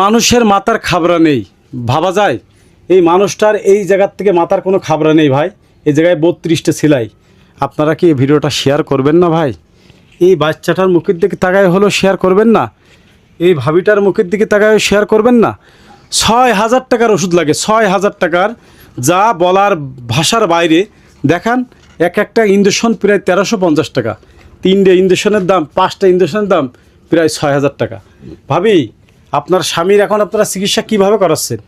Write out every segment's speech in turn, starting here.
মানুষের মাথার খাবরা নেই, ভাবা যায়? এই মানুষটার এই জায়গার থেকে মাথার কোনো খাবরা নেই ভাই। এই জায়গায় 32টা সেলাই। আপনারা কি এই ভিডিওটা শেয়ার করবেন না ভাই? এই বাচ্চাটার মুখের দিকে তাকায় হলো শেয়ার করবেন না? এই ভাবিটার মুখের দিকে তাকায় শেয়ার করবেন না? 6,000 টাকার ওষুধ লাগে, 6,000 টাকার, যা বলার ভাষার বাইরে। দেখান, একটা ইঞ্জেকশন প্রায় 1350 টাকা, 3টে ইঞ্জেকশনের দাম, 5টা ইঞ্জেকশনের দাম প্রায় 6,000 টাকা। ভাবি, আপনার স্বামীর এখন আপনারা চিকিৎসা কিভাবে করাচ্ছেন?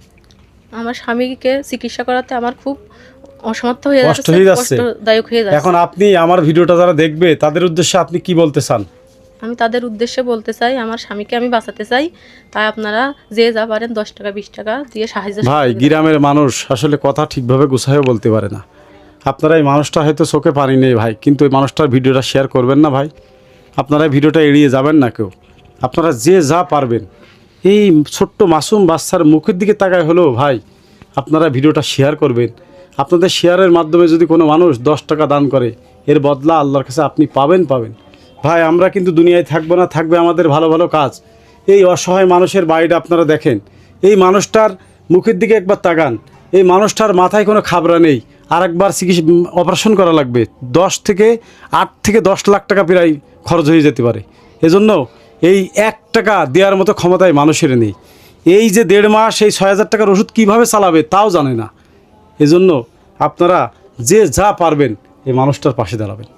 আমার স্বামীকে চিকিৎসা করাতে আমার খুব অসমর্থ হয়ে কষ্ট হয়ে যাচ্ছে, কষ্টদায়ক হয়ে যাচ্ছে। এখন আপনি আমার ভিডিওটা যারা দেখবে তাদের উদ্দেশ্যে আপনি কি বলতে চান? আমি তাদের উদ্দেশ্যে বলতে চাই, আমার স্বামীকে আমি বাঁচাতে চাই, তাই আপনারা যে যা পারেন 10 টাকা 20 টাকা দিয়ে সাহায্য। ভাই, গ্রামের মানুষ আসলে কথা ঠিকভাবে গুছায়ও বলতে পারে না। আপনারা এই মানুষটা হয়তো চোখে পানি নেই ভাই, কিন্তু এই মানুষটার ভিডিওটা শেয়ার করবেন না ভাই? আপনারা এই ভিডিওটা এড়িয়ে যাবেন না কেউ। আপনারা যে যা পারবেন, এই ছোট্ট মাসুম বাচ্চার মুখের দিকে তাকায় হলেও ভাই আপনারা ভিডিওটা শেয়ার করবেন। আপনাদের শেয়ারের মাধ্যমে যদি কোনো মানুষ 10 টাকা দান করে, এর বদলা আল্লাহর কাছে আপনি পাবেন। ভাই, আমরা কিন্তু দুনিয়ায় থাকবো না, থাকবে আমাদের ভালো ভালো কাজ। এই অসহায় মানুষের বাড়িটা আপনারা দেখেন, এই মানুষটার মুখের দিকে একবার তাকান। এই মানুষটার মাথায় কোনো খাবরা নেই, আর একবার চিকিৎসা অপারেশন করা লাগবে, 8 থেকে 10 লাখ টাকা প্রায় খরচ হয়ে যেতে পারে। এজন্য এই 1 টাকা দেওয়ার মতো ক্ষমতায় মানুষের নেই। এই যে 1.5 মাস এই 6,000 টাকার ওষুধ কীভাবে চালাবে তাও জানে না। এজন্য আপনারা যে যা পারবেন এই মানুষটার পাশে দাঁড়াবেন।